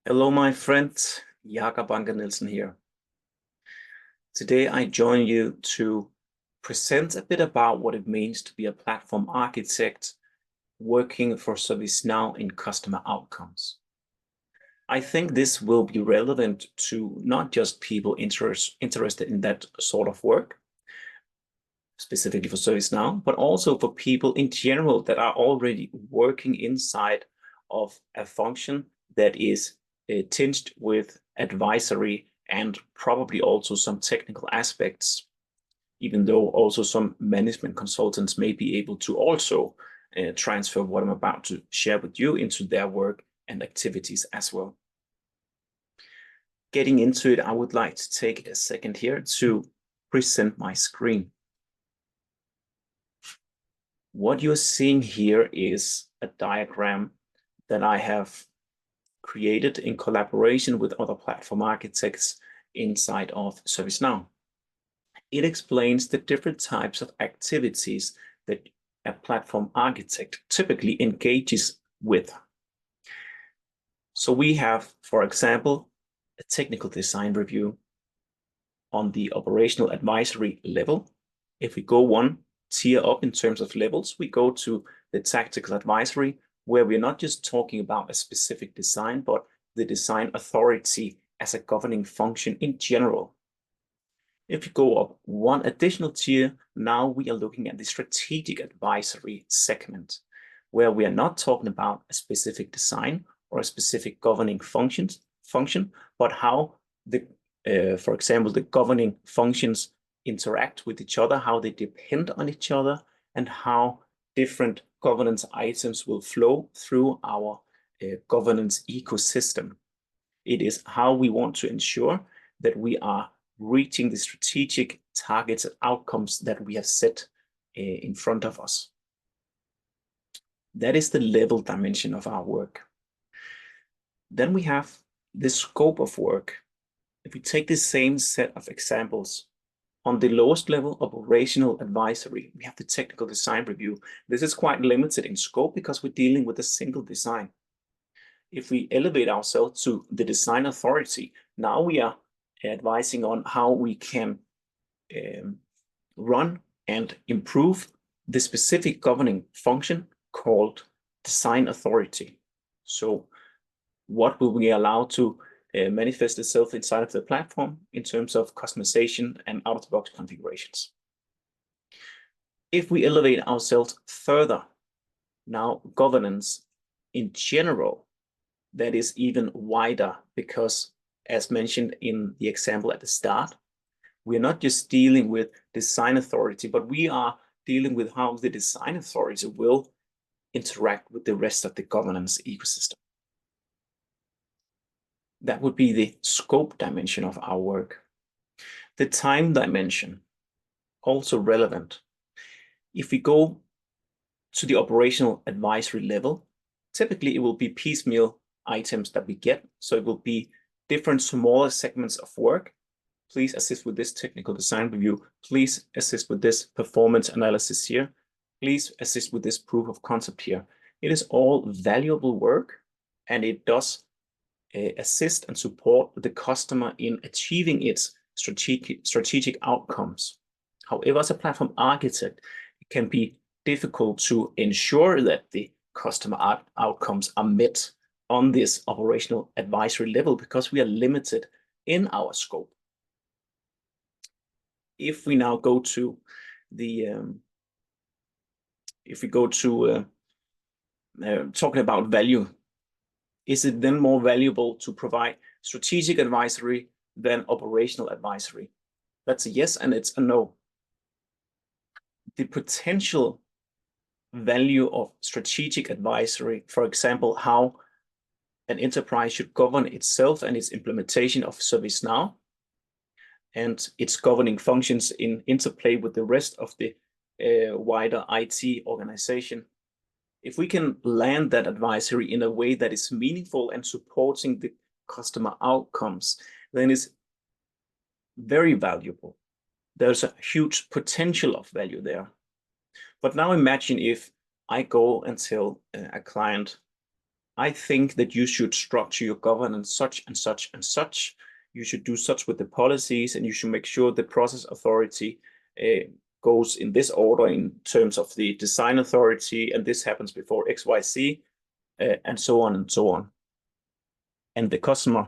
Hello, my friend. Jakob Anker Nielsen here. Today, I join you to present a bit about what it means to be a platform architect working for ServiceNow in customer outcomes. I think this will be relevant to not just people interested in that sort of work, specifically for ServiceNow, but also for people in general that are already working inside of a function that is tinged with advisory and probably also some technical aspects, even though also some management consultants may be able to also transfer what I'm about to share with you into their work and activities as well. Getting into it, I would like to take a second here to present my screen. What you're seeing here is a diagram that I have created in collaboration with other platform architects inside of ServiceNow. It explains the different types of activities that a platform architect typically engages with. So we have, for example, a technical design review on the operational advisory level. If we go one tier up in terms of levels, we go to the tactical advisory, where we're not just talking about a specific design, but the design authority as a governing function in general. If you go up one additional tier, now we are looking at the strategic advisory segment, where we are not talking about a specific design or a specific governing function, but how for example, the governing functions interact with each other, how they depend on each other, and how different governance items will flow through our governance ecosystem. It is how we want to ensure that we are reaching the strategic targets and outcomes that we have set in front of us. That is the level dimension of our work. Then we have the scope of work. If we take the same set of examples, on the lowest level, operational advisory, we have the technical design review. This is quite limited in scope because we're dealing with a single design. If we elevate ourselves to the design authority, now we are advising on how we can run and improve the specific governing function called design authority. So what will we allow to manifest itself inside of the platform in terms of customization and out-of-the-box configurations? If we elevate ourselves further, now governance in general, that is even wider, because as mentioned in the example at the start, we're not just dealing with design authority, but we are dealing with how the design authority will interact with the rest of the governance ecosystem. That would be the scope dimension of our work. The time dimension, also relevant. If we go to the operational advisory level, typically it will be piecemeal items that we get. So it will be different smaller segments of work. Please assist with this technical design review. Please assist with this performance analysis here. Please assist with this proof of concept here. It is all valuable work, and it does assist and support the customer in achieving its strategic outcomes. However, as a platform architect, it can be difficult to ensure that the customer outcomes are met on this operational advisory level because we are limited in our scope. If we now go to the, talking about value, is it then more valuable to provide strategic advisory than operational advisory? That's a yes, and it's a no. The potential value of strategic advisory, for example, how an enterprise should govern itself and its implementation of ServiceNow and its governing functions in interplay with the rest of the wider IT organization. If we can land that advisory in a way that is meaningful and supporting the customer outcomes, then it's very valuable. There's a huge potential of value there. But now imagine if I go and tell a client, I think that you should structure your governance such and such and such. You should do such with the policies, and you should make sure the process authority goes in this order in terms of the design authority, and this happens before XYZ, and so on and so on. And the customer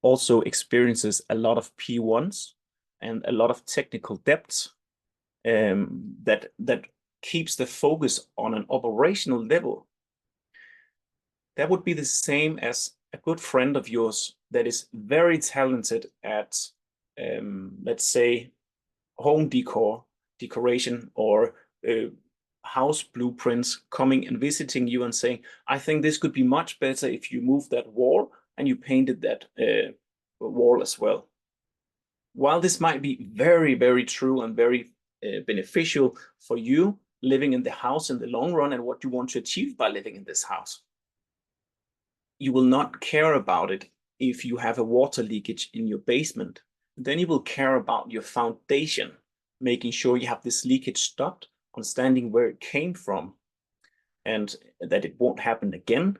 also experiences a lot of P1s and a lot of technical debt that keeps the focus on an operational level. That would be the same as a good friend of yours that is very talented at, let's say, home decoration or house blueprints, coming and visiting you and saying, I think this could be much better if you move that wall and you painted that wall as well. While this might be very, very true and very beneficial for you living in the house in the long run and what you want to achieve by living in this house, you will not care about it if you have a water leakage in your basement. Then you will care about your foundation, making sure you have this leakage stopped, understanding where it came from, and that it won't happen again.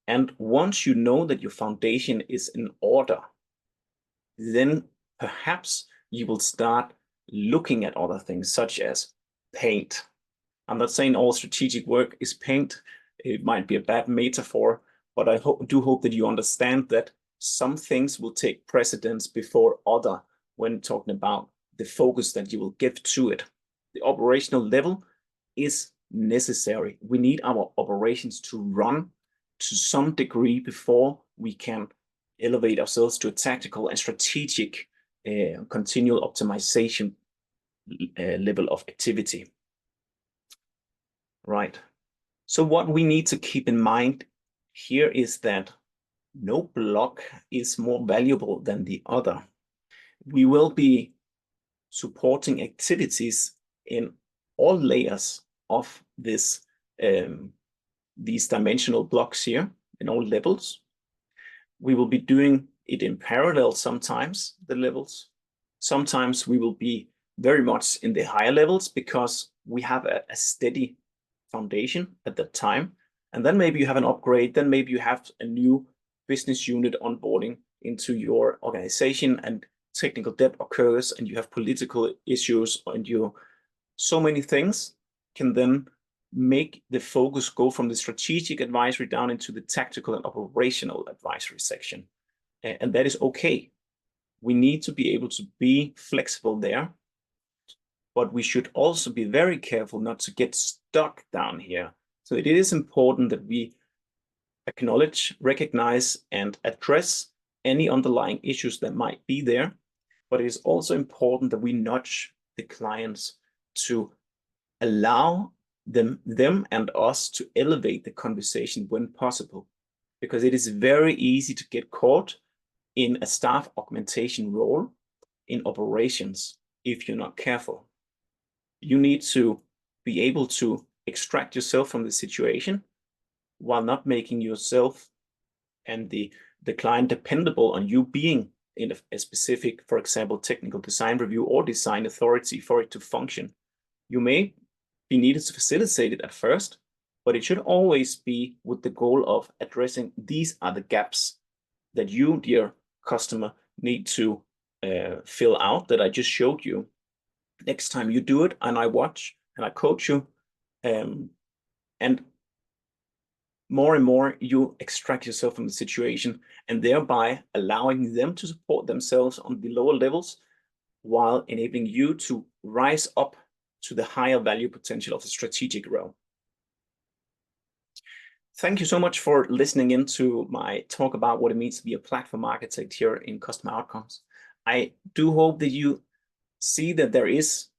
And once you know that your foundation is in order, then perhaps you will start looking at other things such as paint. I'm not saying all strategic work is paint. It might be a bad metaphor, but I do hope that you understand that some things will take precedence before other when talking about the focus that you will give to it. The operational level is necessary. We need our operations to run to some degree before we can elevate ourselves to a tactical and strategic continual optimization level of activity. Right. So what we need to keep in mind here is that no block is more valuable than the other. We will be supporting activities in all layers of this, these dimensional blocks here in all levels. We will be doing it in parallel sometimes, the levels. Sometimes we will be very much in the higher levels because we have a steady foundation at that time. And then maybe you have an upgrade, then maybe you have a new business unit onboarding into your organization and technical debt occurs and you have political issues and so many things can then make the focus go from the strategic advisory down into the tactical and operational advisory section. And that is okay. We need to be able to be flexible there, but we should also be very careful not to get stuck down here. So it is important that we acknowledge, recognize, and address any underlying issues that might be there. But it is also important that we nudge the clients to allow them and us to elevate the conversation when possible, because it is very easy to get caught in a staff augmentation role in operations if you're not careful. You need to be able to extract yourself from the situation while not making yourself and the client dependable on you being in a specific, for example, technical design review or design authority for it to function. You may be needed to facilitate it at first, but it should always be with the goal of addressing these are the gaps that you, dear customer, need to fill out that I just showed you. Next time you do it and I watch and I coach you, and more you extract yourself from the situation and thereby allowing them to support themselves on the lower levels while enabling you to rise up to the higher value potential of the strategic realm. Thank you so much for listening into my talk about what it means to be a platform architect here in Customer Outcomes. I do hope that you see that there is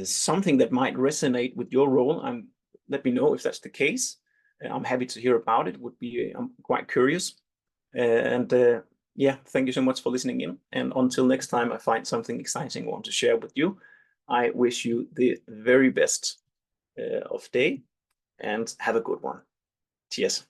something that might resonate with your role. Let me know if that's the case. I'm happy to hear about it. I'm quite curious. Yeah, thank you so much for listening in. And until next time I find something exciting I want to share with you, I wish you the very best of day and have a good one. Cheers.